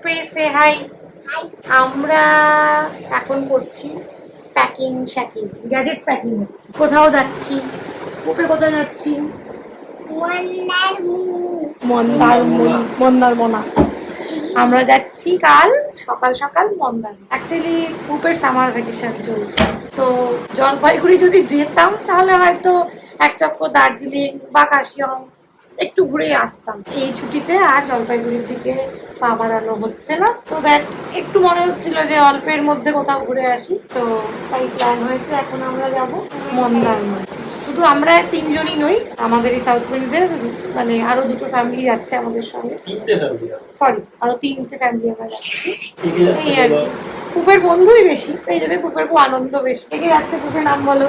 পুপে সে high. আমরা এখন করছি প্যাকিং শ্যাকিং, গ্যাজেট প্যাকিং হচ্ছে। কোথাও যাচ্ছি। পুপে কোথায় যাচ্ছি? মন্দারমোনা। আমরা যাচ্ছি কাল সকাল সকাল মন্দারমোনা। অ্যাকচুয়ালি পুপের সামার ভ্যাকেশন চলছে, তো জলপাইগুড়ি যদি যেতাম তাহলে হয়তো এক চক্কর দার্জিলিং বা কার্শিয়ং একটু ঘুরে আসতাম। এই ছুটিতে আর জলপাইগুড়ির দিকে পা বাড়ানো হচ্ছে না, সো দ্যাট একটু মনে হচ্ছিল যে অল্পের মধ্যে কোথাও ঘুরে আসি, তো তাই প্ল্যান হয়েছে এখন আমরা যাব মন্দারমণি। শুধু আমরা তিনজনই নই, আমাদের এই সাউথ উইন্ডসের মানে আরো দুটো ফ্যামিলি যাচ্ছে আমাদের সঙ্গে। সরি, আরো তিনটে ফ্যামিলি আমরা যাচ্ছি। এই আর কি, পুপের বন্ধুই বেশি, এই জন্য পুপের খুব আনন্দ বেশি। কে যাচ্ছে পুপের নাম বলো?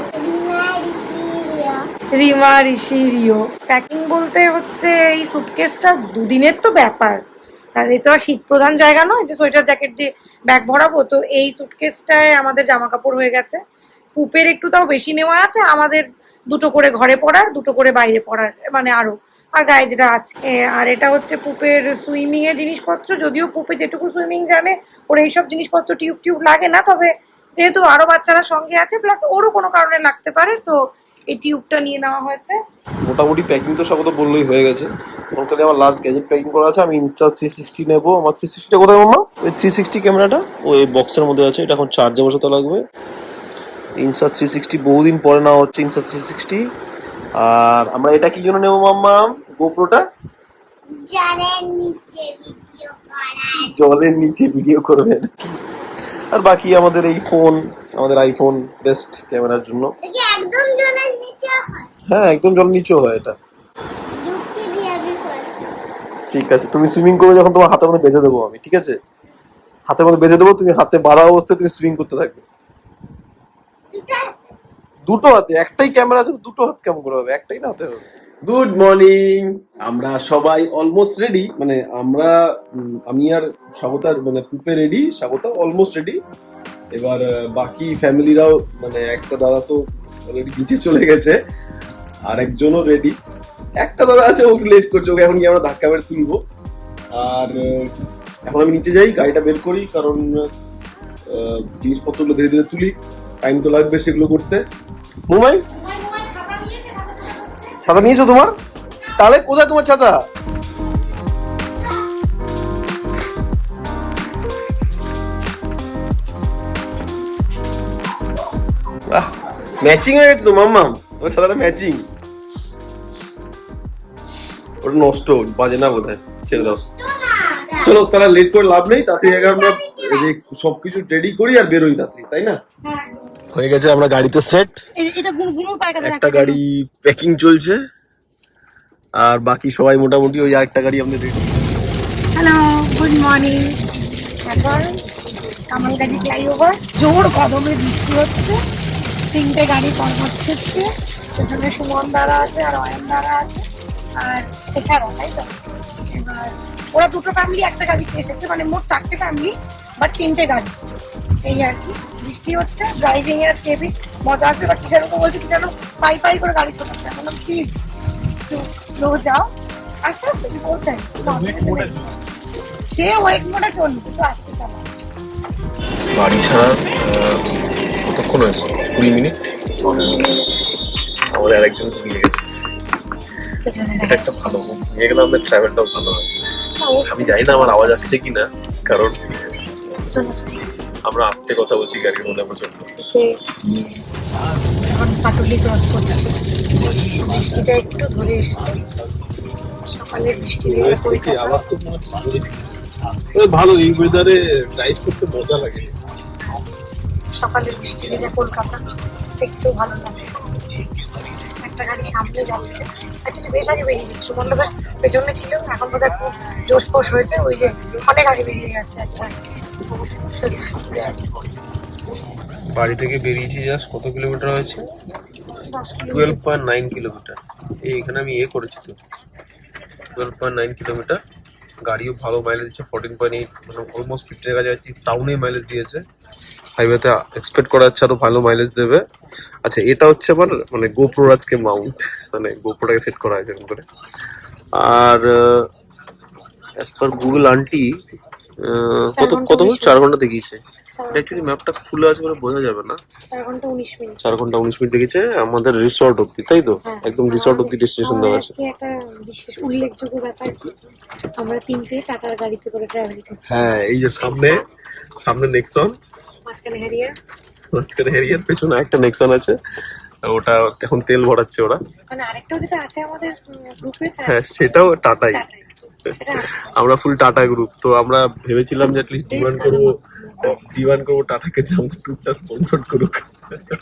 রিমা, ঋষি, রিও। প্যাকিং বলতে হচ্ছে এই সুটকেসটা দুদিনের তো ব্যাপার, আর এই তো আর শীত প্রধান জায়গা নয় যে সোয়েটার জ্যাকেট দিয়ে ব্যাগ ভরাবো। তো এই সুটকেসটায় আমাদের জামা কাপড় হয়ে গেছে। পুপের একটু তাও বেশি নেওয়া আছে, আমাদের দুটো করে ঘরে পড়ার, দুটো করে বাইরে পড়ার, মানে আরো আর গায়ে যেটা আছে। আর এটা হচ্ছে পুপের সুইমিং এর জিনিসপত্র। যদিও পুপে যেটুকু সুইমিং জানে ওর এইসব জিনিসপত্র টিউব টিউব লাগে না, তবে যেহেতু আরো বাচ্চারা সঙ্গে আছে প্লাস ওরও কোনো কারণে লাগতে পারে, তো এই টিউবটা নিয়ে নেওয়া হয়েছে। মোটামুটি প্যাকিং তো সব তো বললেই হয়ে গেছে। ওখানে আমার লাস্ট গ্যাজেট প্যাকিং করা আছে। আমি Insta360 নেবো। আমার 360টা কোথায় মামা? ওই 360 ক্যামেরাটা ওই বক্সের মধ্যে আছে, এটা এখন চার্জে বসাতে লাগবে। Insta360 বহুদিন পরে নেওয়া হচ্ছে Insta360। আর আমরা এটা কি জন্য নেবো মাম্মা? গোপ্রোটা জলের নিচে ভিডিও করবেন। আর বাকি আমাদের এই ফোন, আমাদের আইফোন বেস্ট ক্যামেরার জন্য। একদম জলের নিচে হয়? হ্যাঁ, একদম জলের নিচেও হয় এটা। ঠিক আছে, তুমি সুইমিং করবে যখন তোমার হাতের মধ্যে বেঁধে দেবো আমি, ঠিক আছে? হাতের মধ্যে বেঁধে দেবো, তুমি হাতে বাঁধা অবস্থায় তুমি সুইমিং করতে থাকবে। দুটো হাতে? একটাই ক্যামেরা আছে, দুটো হাত কেমন করে হবে? একটাই না হাতে হবে। Good morning. আমরা সবাই অলমোস্ট রেডি, মানে আমরা আমি আর স্বাগতার মানে পুপে রেডি, স্বাগতা অলমোস্ট রেডি। এবার বাকি ফ্যামিলিরাও, মানে একটা দাদা তো অলরেডি নিচে চলে গেছে, আর একজনও রেডি। একটা দাদা আছে, ও লেট করছে, ওকে এখন গিয়ে আমরা ধাক্কা মেরে তুলবো। আর এখন আমি নিচে যাই, গাড়িটা বের করি, কারণ জিনিসপত্রগুলো ধীরে ধীরে তুলি, টাইম তো লাগবে সেগুলো করতে। মুমাই, ছাতা নিয়েছো তোমার? তাহলে কোথায় তোমার ছাতা? ম্যাচিং হয়ে গেছে তো মাম্মাম, ওর ছাতাটা ম্যাচিং। ওটা নষ্ট, বাজে না বোধহয়, ছেড়ে দাও। চলো তারা লেট করে লাভ নেই, তাড়াতাড়ি আমরা সবকিছু রেডি করি আর বেরোই তাড়াতাড়ি, তাই না? হয়ে গেছে, আমরা গাড়িতে সেট। একটা গাড়ি প্যাকিং চলছে, আর বাকি সবাই মোটামুটি ওই আরেকটা গাড়ি আমাদের রেডি। Hello, good morning. এখন কামালগাজি ফ্লাইওভার, জোর কদমে বৃষ্টি হচ্ছে, তিনটে গাড়ি কর্মচ্ছে, সেখানে সুমন দ্বারা আছে আর অয়ন দ্বারা আছে আর এছাড়া, তাই তো? এবার ওরা দুটো ফ্যামিলি একটা গাড়িতে এসেছে, মানে মোট চারটে ফ্যামিলি বাট তিনটে গাড়ি। এই আর কি, বৃষ্টি হচ্ছে, ড্রাইভিং এর কেবি মজা আসবে, বাট টিচার তো বলছে যেন পাই পাই করে গাড়ি চলাচ্ছে। এখন প্লিজ একটু স্লো যাও, আস্তে আস্তে পৌঁছায়। সে ওয়েট মোডে চলবে, কিন্তু আস্তে চালাও। বাড়ি ছাড়া কতক্ষণ হয়েছে? 20 মিনিট। আমাদের আরেকজন নিয়ে গেছে, এটা একটা ভালো, নিয়ে গেলে আমাদের ট্রাভেলটাও ভালো হয়। আমি জানি না আমার আওয়াজ আসছে কিনা, কারণ আমরা আস্তে কথা বলছি গাড়ির মধ্যে পর্যন্ত। এখন পাটুলি ক্রস করছে, বৃষ্টিটা একটু ধরে এসছে, সকালের বৃষ্টি আবার তো ভালো, এই ওয়েদারে ড্রাইভ করতে মজা লাগে। সকালের বৃষ্টি ভেজা কলকাতা একটু ভালো লাগছে। একটা গাড়ি সামনে যাচ্ছে, অ্যাকচুয়ালি বেশ আগে বেরিয়ে গেছে, সুমন দাদার পেছনে ছিল, এখন বোধহয় খুব জোশ ফোশ হয়েছে, ওই যে অনেক গাড়ি বেরিয়ে গেছে একটা। বাড়ি থেকে বেরিয়েছি জাস্ট কত কিলোমিটার হয়েছে? 12.9 কিলোমিটার। এইখানে আমি করেছি তো 12.9 কিলোমিটার। গাড়িও ভালো মাইলেজ দিচ্ছে, 14.8, মানে অলমোস্ট 50 এর কাছাকাছি টাউনে মাইলেজ দিয়েছে। হাইওয়েতে এক্সপেক্ট করা যাচ্ছে আরো ভালো মাইলেজ দেবে। আচ্ছা, এটা হচ্ছে আবার মানে গোপ্রোর আজকে মাউন্ট, মানে গোপ্রোটাকে সেট করা হয়েছে এরকম করে। আর অ্যাজ পার গুগল আন্টি, কত 4 ঘন্টা কত 19 4 মিনিট। ঘন্টা দেখিয়েছে। অ্যাকচুয়ালি ম্যাপটা খুলে আছে বলে বোঝা যাবে না। 4 ঘন্টা 19 মিনিট। 4 ঘন্টা 19 মিনিট দেখিয়েছে আমাদের রিসর্ট অব্দি, তাই তো? হ্যাঁ, একদম রিসর্ট অব্দি ডেস্টিনেশন আমাদের দেওয়া আছে। আজকে একটা বিশেষ উল্লেখযোগ্য ব্যাপার কি, আমরা 3টে টাটার গাড়িতে করে ট্রাভেল করছি। হ্যাঁ, এই যে সামনে নেক্সন, মাঝখানে হ্যারিয়ার, মাঝখানে হ্যারিয়ার, পেছনে একটা নেক্সন আছে। ওটা এখন তেল ভরাচ্ছে ওরা। মানে আরেকটাও যেটা আছে আমাদের গ্রুপে, হ্যাঁ, সেটাও টাটাই। সেটা আসে। আমরা ফুল টাটা গ্রুপ। তো আমরা ভেবেছিলাম যে অ্যাটলিস্ট ডিমান্ড করবো টাটাকে যে আমাদের ট্যুরটা স্পন্সর করুক। আচ্ছা,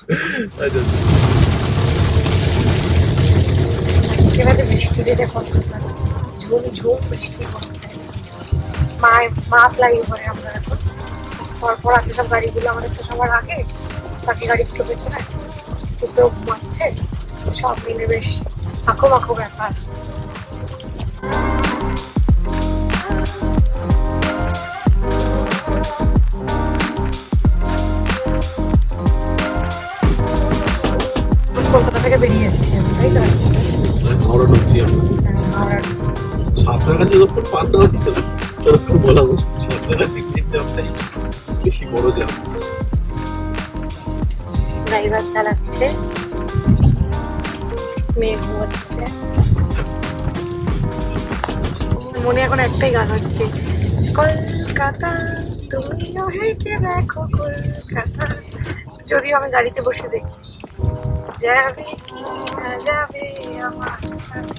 একেবারে বৃষ্টিতে দেখো ঝুম ঝুম বৃষ্টি পড়ছে। মা ফ্লাইওভারে আমরা এখন, পরপর আছে সব গাড়িগুলো, আমাদের তো সবার আগে, বাকি গাড়িগুলো পেছনে, দুটো ঘুমাচ্ছে, সব মিলে বেশ মাখো মাখো ব্যাপার। কলকাতা থেকে বেরিয়ে যাচ্ছি আমি, তাই তো? হাওড়া ঢুকছি আমরা। হাওড়া সাঁতরাগাছি যতক্ষণ পার না হচ্ছে ততক্ষণ বলা মুশকিল। সাঁতরাগাছি জামটাই বেশি বড় জাম। ড্রাইভার চালাচ্ছে, মেয়ে ঘুমাচ্ছে। মনে এখন একটাই গান হচ্ছে, কলকাতা তুমিও হেঁটে দেখো কলকাতা। যদিও আমি গাড়িতে বসে দেখছি, যাবে কি না যাবে আমার সাথে।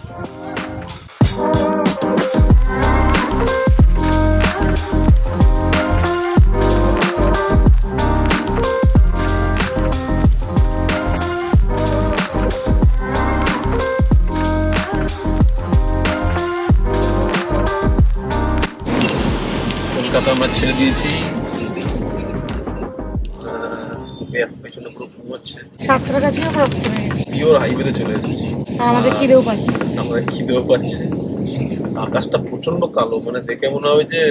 কলকাতা আমরা ছেড়ে দিয়েছি। পেছনে পুরো ঘুমোচ্ছে। সাঁতরাগাছিও ক্রস করে গেছি, পিওর হাইওয়েতে চলে এসেছি। আর আমাদের খিদেও পাচ্ছে। আমরা খিদেও পাচ্ছে। আকাশটা প্রচন্ড কালো, মানে দেখে মনে হবে যে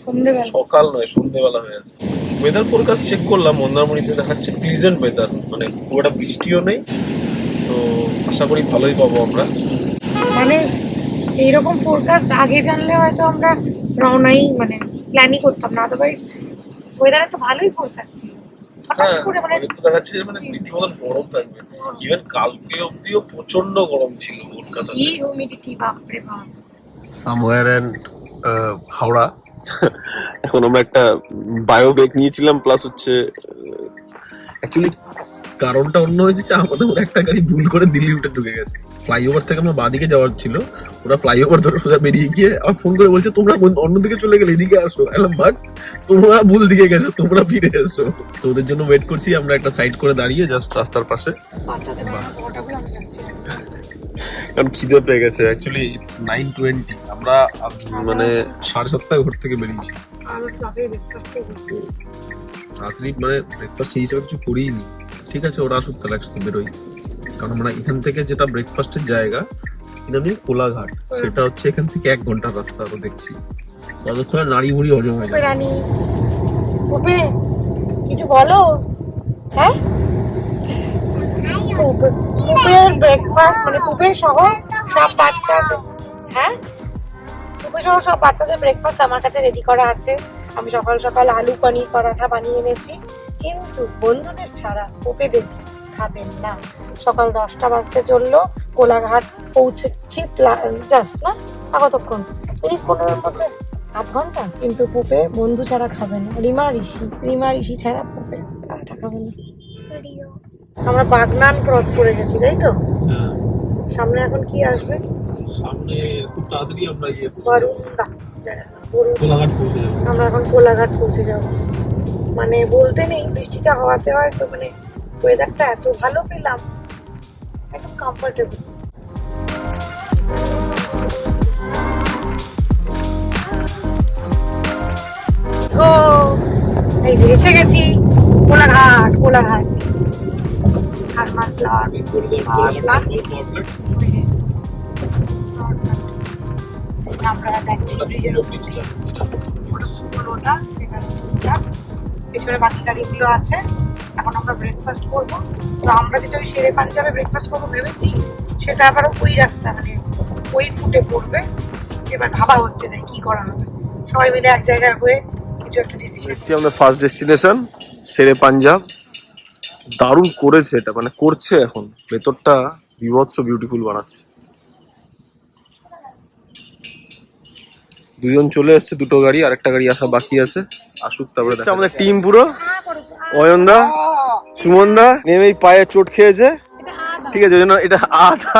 সন্ধ্যেবেলা। সকাল নয়, সন্ধ্যেবেলা হয়ে আছে। ওয়েদার ফোরকাস্ট চেক করলাম, মন্দারমণিতে দেখাচ্ছে প্লিজেন্ট ওয়েদার, মানে খুব একটা বৃষ্টিও নেই। তো আশা করি ভালোই পাবো আমরা। মানে এইরকম ফোরকাস্ট আগে জানলে হয়তো আমরা রওনাই, মানে প্ল্যানই করতাম না, আদারওয়াইজ ওয়েদারে তো ভালোই ফোরকাস্ট ছিল। হঠাৎ হ্যাঁ, করে মানে আগের তো দেখাচ্ছে যে মানে রীতিমতন গরম থাকবে। ইভেন কালকে অব্দিও প্রচন্ড গরম ছিল কলকাতাতে। কি হিউমিডিটি, বাপরে বাপ। Somewhere and Howrah. এখন আমরা একটা বায়ো ব্রেক নিয়েছিলাম, প্লাস হচ্ছে অ্যাকচুয়ালি কারণটা অন্য হয়েছে যে আমাদের ওরা একটা গাড়ি ভুল করে দিল্লি রুটে ঢুকে গেছে। ফ্লাইওভার থেকে আমরা বাদিকে যাওয়ার ছিল, ওরা ফ্লাইওভার ধরে সোজা বেরিয়ে গিয়ে আবার ফোন করে বলছে তোমরা অন্যদিকে চলে গেলে এদিকে আসো। এলাম ভাগ, তোমরা ভুল দিকে গেছো, তোমরা ফিরে এসো। তো ওদের জন্য ওয়েট করছি আমরা একটা সাইড করে দাঁড়িয়ে, জাস্ট রাস্তার পাশে। বাচ্চাদের ফটোগুলো আমি রাখছি। কারণ খিদে পেয়ে গেছে। অ্যাকচুয়ালি ইটস 9:20, আমরা মানে 7:30 ঘর থেকে বেরিয়েছি। আমি রাতে ব্রেকফাস্ট করছি। রাত্রি মানে ব্রেকফাস্ট সেই হিসাবে কিছু করিনি। ঠিক আছে, ওরা আসুক তাহলে একসাথে বেরোই। কারণ আমরা এখান থেকে যেটা ব্রেকফাস্টের জায়গা, এটা নিয়ে কোলাঘাট, সেটা হচ্ছে এখান থেকে 1 ঘন্টার রাস্তা। তো দেখছি ততক্ষণে নাড়ি মুড়ি হজম হয়ে যাবে। রানী পুপে কিছু বলো। হ্যাঁ, পুপের ব্রেকফাস্ট মানে পুপে সহ সব বাচ্চাদের, হ্যাঁ পুপে সহ সব বাচ্চাদের ব্রেকফাস্ট আমার কাছে রেডি করা আছে। আমি সকাল সকাল আলু পনির পরাঠা বানিয়ে এনেছি, কিন্তু বন্ধুদের ছাড়া পুপেদের খাবেন না। সকাল 10টা বাজতে চললো, কোলাঘাট পৌঁছেছি জাস্ট না কতক্ষণ, এই 15-এর মধ্যে, আধ ঘন্টা। কিন্তু পুপে বন্ধু ছাড়া খাবে না। রিমা ঋষি ছাড়া পুপে পরাঠা খাবে না। আমরা বাগনান ক্রস করে গেছি, তাই তো? সামনে এখন কি আসবে? সামনে খুব তাড়াতাড়ি আমরা বরুণদা, কোলাঘাট পৌঁছে যাবো। আমরা এখন কোলাঘাট পৌঁছে যাবো। মানে বলতে নেই, বৃষ্টিটা হওয়াতে হয়তো মানে ওয়েদারটা এত ভালো পেলাম, একদম কমফোর্টেবল। গো, এই যে এসে গেছি কোলাঘাট। থার্মাল প্লান্ট, আমরা যাচ্ছি ব্রিজের ওটা, পেছনে বাকি গাড়িগুলো আছে। এখন আমরা ব্রেকফাস্ট করবো। তো আমরা যেটা ওই শেরে পাঞ্জাবে ব্রেকফাস্ট করবো ভেবেছি, সেটা আবার ওই রাস্তা মানে ওই ফুটে পড়বে। এবার ভাবা হচ্ছে তাই কি করা হবে। সবাই মিলে এক জায়গায় হয়ে কিছু একটা ডিসিশন। এসছি আমাদের ফার্স্ট ডেস্টিনেশন শেরে পাঞ্জাব। দারুণ করেছে এটা, মানে করছে এখন, ভেতরটা বিভৎস বিউটিফুল বানাচ্ছে। দুজন চলে এসছে, দুটো গাড়ি, আরেকটা গাড়ি আসা বাকি আছে, আসুক তারপরে দেখা। আমাদের টিম পুরো অয়নদা, সুমনদা নেমেই পায়ে চোট খেয়েছে, ঠিক আছে, ওই জন্য এটা আদা।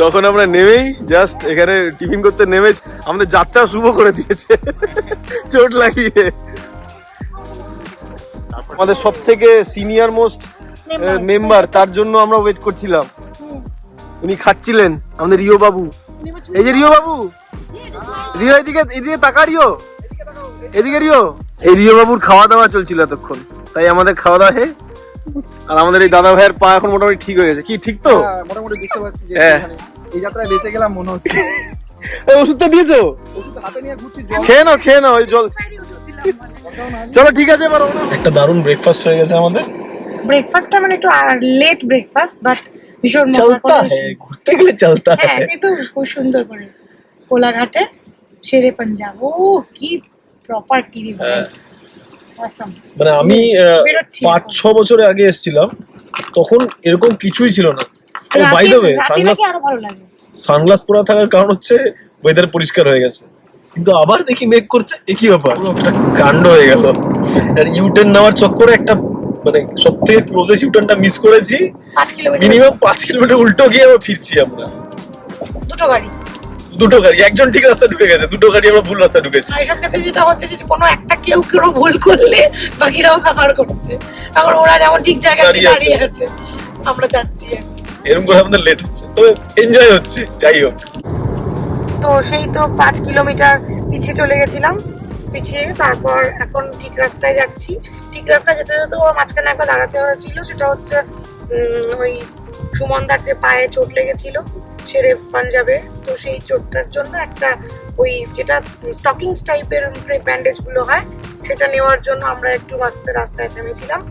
তখন আমরা নেমেই জাস্ট এখানে টিফিন করতে নেমে আমাদের যাত্রা শুভ করে দিয়েছে চোট লাগিয়ে। আমাদের সব থেকে সিনিয়র মোস্ট মেম্বার, তার জন্য আমরা ওয়েট করছিলাম। উনি খাচ্ছিলেন, আমাদের রিও বাবু। এই যে রিও বাবু, রিও এদিকে এদিকে তাকা, রিও এদিকে, রিও। এই রিও বাবুর খাওয়া দাওয়া চলছিল এতক্ষণ, তাই আমাদের খাওয়া দাওয়া হে। আর আমাদের এই দাদা ভাইয়ের পা এখন মোটামুটি ঠিক হয়ে গেছে। কি ঠিক তো? মোটামুটি বুঝতে পারছি যে এই যাত্রায় বেঁচে গেলাম মনে হচ্ছে। ওষুধটা দিয়েছো? ওষুধ হাতে নিয়ে ঘুরছি, খেয়ে নাও ওই জল। চলো ঠিক আছে, এবার একটা দারুণ ব্রেকফাস্ট হয়ে গেছে আমাদের। ব্রেকফাস্টটা মানে একটু লেট ব্রেকফাস্ট, বাট ভীষণ চলতা হ্যায়, ঘুরতে গেলে চলতা হ্যাঁ, হ্যায়। কিন্তু খুব সুন্দর করে কোলাঘাটে শেরে পাঞ্জাব। ও কি প্রপার্টি রে ভাই, অসাম। মানে আমি বেরোচ্ছি 5-6 বছর আগে এসেছিলাম, তখন এরকম কিছুই ছিল না। বাই দ্য ওয়ে, আরো ভালো লাগে। সানগ্লাস পরা থাকার কারণ হচ্ছে ওয়েদার পরিষ্কার হয়ে গেছে, কিন্তু আবার দেখি মেঘ করছে, একই ব্যাপার, একটা কাণ্ড হয়ে গেল। আর ইউটার্ন নেওয়ার চক্করে একটা মানে সব থেকে ক্লোজেস্ট ইউটার্নটা মিস করেছি। 5 কিলোমিটার, মিনিমাম 5 কিলোমিটার উল্টো গিয়ে আবার ফিরছি আমরা। দুটো গাড়ি, একজন ঠিক রাস্তা ঢুকে গেছে, দুটো গাড়ি আমরা ভুল রাস্তা ঢুকেছি। এইসব ক্ষেত্রে যেটা হচ্ছে যে কোনো একটা কেউ ভুল করলে বাকিরাও সাফার করছে। এখন ওরা যেমন ঠিক জায়গায় দাঁড়িয়ে আছে, আমরা যাচ্ছি এরকম করে আমাদের লেট হচ্ছে, তবে এনজয় হচ্ছে, যাই হোক। তো সেই তো 5 কিলোমিটার পিছিয়ে চলে গেছিলাম, পিছিয়ে তারপর এখন ঠিক রাস্তায় যাচ্ছি। ঠিক রাস্তায় যেতে যেতে ওর মাঝখানে একটা দাঁড়াতে হয়েছিল, সেটা হচ্ছে ওই সুমনদার যে পায়ে চোট লেগেছিল শেরে পাঞ্জাবে, তো সেই চোটটার জন্য একটা ওই যেটা স্টকিংস টাইপের ব্যান্ডেজ গুলো হয়, সেটা নেওয়ার জন্য আমরা একটু রাস্তায় থেমেছিলাম।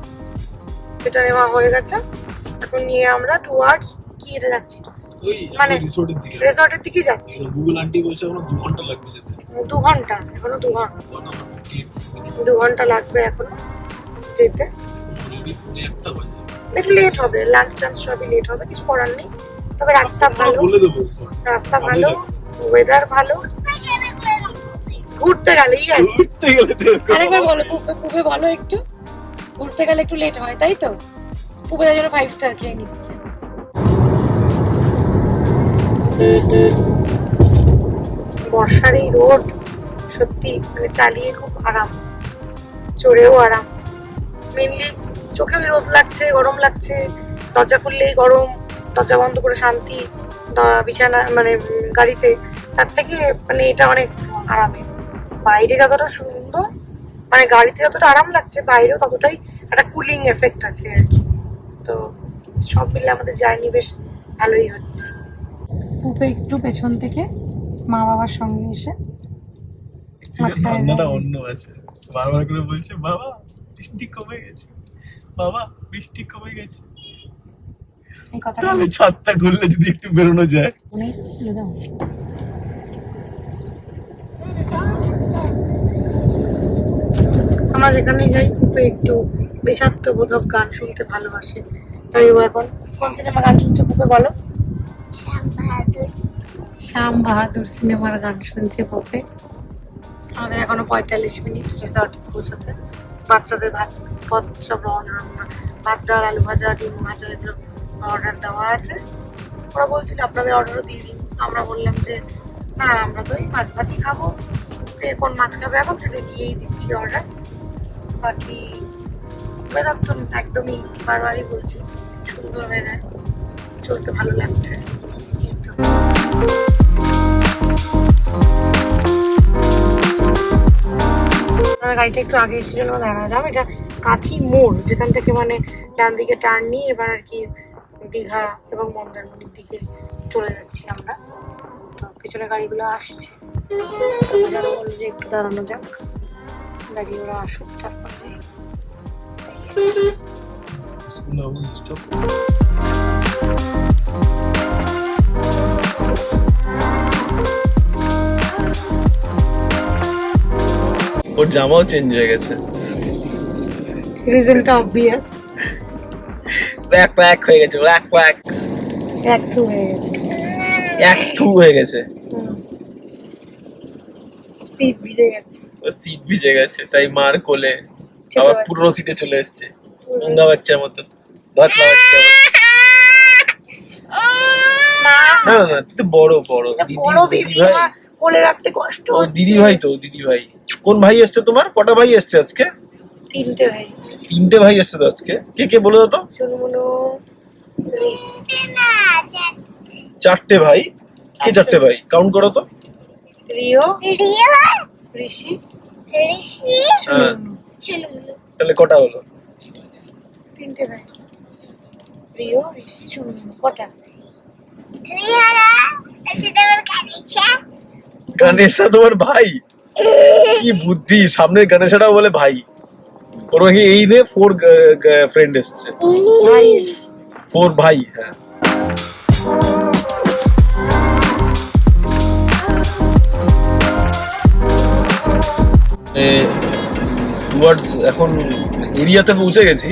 সেটা নেওয়া হয়ে গেছে, এখন নিয়ে আমরা টুয়ার্ডস কি এটা যাচ্ছি, মানে রিসর্টের দিকে যাচ্ছি। গুগল আন্টি বলছে এখনো 2 ঘন্টা লাগবে যেতে। 2 ঘন্টা, এখনো 2 ঘন্টা লাগবে এখনো যেতে। একটু লেট হবে, লাঞ্চ টাঞ্চ সবই লেট হবে, কিছু করার নেই। তবে রাস্তা ভালো, রাস্তা ভালো, ওয়েদার ভালো। ঘুরতে গেলে আরেকবার বলো, পুবে বলো একটু, ঘুরতে গেলে একটু লেট হয়, তাই তো? পুবে তার জন্য 5 স্টার খেয়ে নিচ্ছে। বর্ষার এই রোড সত্যি মানে চালিয়ে খুব আরাম, চড়েও আরাম। মেনলি চোখে রোদ লাগছে, গরম লাগছে, দরজা খুললেই গরম, দরজা বন্ধ করে শান্তি বিছানা মানে গাড়িতে, তার থেকে মানে এটা অনেক আরামের। বাইরে যতটা সুন্দর, মানে গাড়িতে যতটা আরাম লাগছে, বাইরেও ততটাই একটা কুলিং এফেক্ট আছে আর কি। তো সব মিলে আমাদের জার্নি বেশ ভালোই হচ্ছে। পুপে একটু পেছন থেকে মা বাবার সঙ্গে এসে ঠান্ডাটা অন্য আছে, বারবার করে বলছে বাবা বৃষ্টি কমে গেছে, বাবা বৃষ্টি কমে গেছে। এই কথা তাহলে ছাদটা খুললে যদি একটু বেরোনো যায়। আমরা যেখানেই যাই পুপে একটু দেশাত্মবোধক গান শুনতে ভালোবাসে, তাই ও এখন কোন সিনেমা গান শুনছে পুপে বলো? শ্যাম বাহাদুর সিনেমার গান শুনছে পুপে। আমাদের এখনো 45 মিনিট রিসর্টে পৌঁছাতে। বাচ্চাদের ভাত সব ভাত, ডাল, আলু ভাজা, ডিম ভাজা এগুলো অর্ডার দেওয়া আছে। ওরা বলছিল আপনাদের অর্ডারও দিয়ে দিন, আমরা বললাম যে না, আমরা তো এই মাছ ভাতই খাবো, কে কোন মাছ খাবে এখন সেটা দিয়েই দিচ্ছি অর্ডার। বাকি ওয়েদার তো একদমই বারবারই বলছি সুন্দর ওয়েদার, চলতে ভালো লাগছে। গাড়িটা একটু আগে এসে জন্য দাঁড়ালাম। এটা কাথি মোড়, যেখান থেকে মানে ডান দিকে টার্ন নিয়ে এবার আর কি দীঘা এবং মন্দারমণির দিকে চলে যাচ্ছি আমরা। তো পিছনে গাড়িগুলো আসছে, তো যারা বললো যে একটু দাঁড়ানো যাক, দাঁড়িয়ে ওরা আসুক তারপর যাই। ওর জামাও চেঞ্জ হয়ে গেছে, রিজনটা অবভিয়াস, ব্যাক প্যাক হয়ে গেছে, ব্যাক প্যাক এক থু হয়ে গেছে, এক থু হয়ে গেছে, সিট ভিজে গেছে, ও সিট ভিজে গেছে, তাই মার কোলে আবার পুরনো সিটে চলে এসেছে, গঙ্গা বাচ্চার মতন, ভাতলা বাচ্চার মতন। না না না না, তুই তো বড় বড় দিদি, বড় দিদি বেবি ভাই, আমার কোলে রাখতে কষ্ট ও দিদি ভাই তো, দিদি ভাই। কোন ভাই এসছে তোমার? কটা ভাই এসছে আজকে? তিনটে ভাই, তিনটে ভাই এসছে তো আজকে। কে কে বলে দাও তো? শুনুমুনু না চারটে ভাই। কে চারটে ভাই? কাউন্ট করো তো। রিও, রিয়া ঋষি, ঋষি হ্যাঁ, শুনুন তাহলে কটা হলো? তিনটে ভাই, রিও, ঋষি, শুনুমুনু। কটা? রিয়ারা সেটা আমার কাছে গণেশা তোমার ভাই? কি বুদ্ধি, সামনের গণেশাটাও বলে ভাই। ওর নাকি এই নে 4 ফ্রেন্ড এসছে, ভাই 4 ভাই। হ্যাঁ, টুয়ার্ডস এখন এরিয়াতে পৌঁছে গেছি।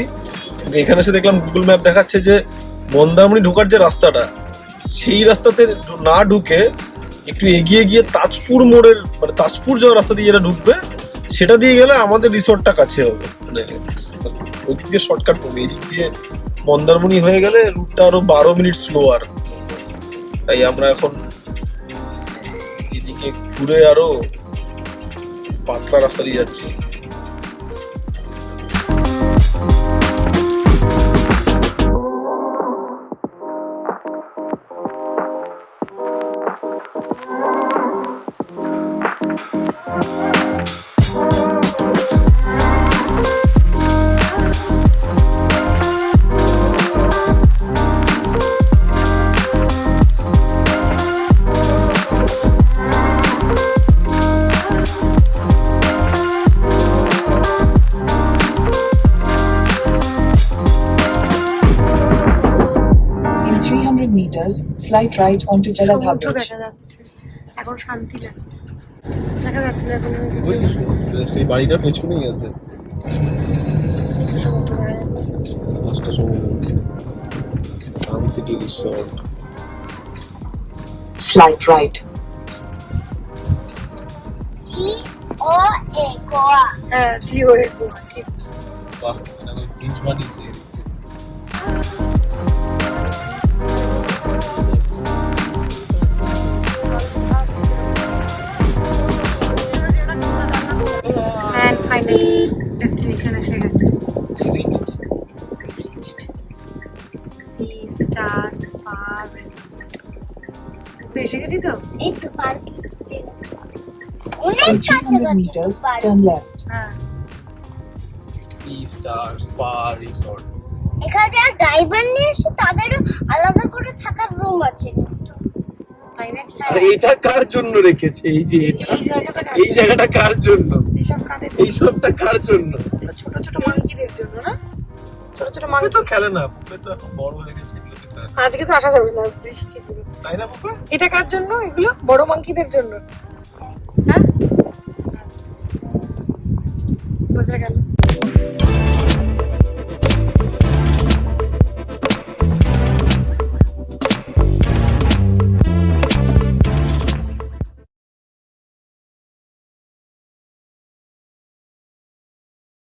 এখানে এসে দেখলাম গুগল ম্যাপ দেখাচ্ছে যে মন্দারমণি ঢোকার যে রাস্তাটা, সেই রাস্তাতে না ঢুকে একটু এগিয়ে গিয়ে তাজপুর মোড়ের, মানে তাজপুর যাওয়ার রাস্তা দিয়ে যেটা ঢুকবে সেটা দিয়ে গেলে আমাদের রিসোর্টটা কাছে হবে। মানে ওইদিক দিয়ে শর্টকাট হবে, এদিক দিয়ে মন্দারমণি হয়ে গেলে রুটটা আরো 12 মিনিট স্লোয়ার। তাই আমরা এখন এদিকে ঘুরে আরো পাতলা রাস্তা দিয়ে যাচ্ছি। In 300 meters, slight right onto সমুদ্র Jaladhar Bridge. দেখা যাচ্ছে, এখন শান্তি লাগছে, দেখা যাচ্ছে না এখন ওই সেই বাড়িটার পেছনেই আছে সমুদ্র দেখা যাচ্ছে। পাঁচটা সমুদ্র, sun city resort. Slight right. জি ও এ গোয়া হ্যাঁ, জিও এর গোয়া, ঠিক। বাহ, এটা ব্রিজ বানিয়েছে। And finally destination এসে গেছে, সি স্টার স্পা রিসোর্ট। এসে গেছি তো। এই তো পার্কিং হয়ে গেছে অনেক In কাছে 300 গেছে meters, পার্ক turn left. হ্যাঁ, সি স্টার স্পা রিসর্ট। এখানে যারা ড্রাইভার নিয়ে এসে তাদেরও আলাদা করে থাকার রুম আছে কিন্তু তাই নাকি? আর এটা কার জন্য রেখেছে? এই যে এটা, এই জায়গাটা কার এই জায়গাটা কার জন্য? এইসব কাদের এই সবটা কার জন্য? ছোট ছোট মাঙ্কিদের জন্য না? ছোট ছোট পুপে মাঙ্কি তো খেলে না, পুপে তো এখন বড় হয়ে গেছে, এগুলো তো খেলে না। আজকে তো আসা যাবে না, বৃষ্টি পুরো। তাই না পুপে? এটা কার জন্য? এগুলো বড় মাঙ্কিদের জন্য। হ্যাঁ, আচ্ছা। বোঝা গেল।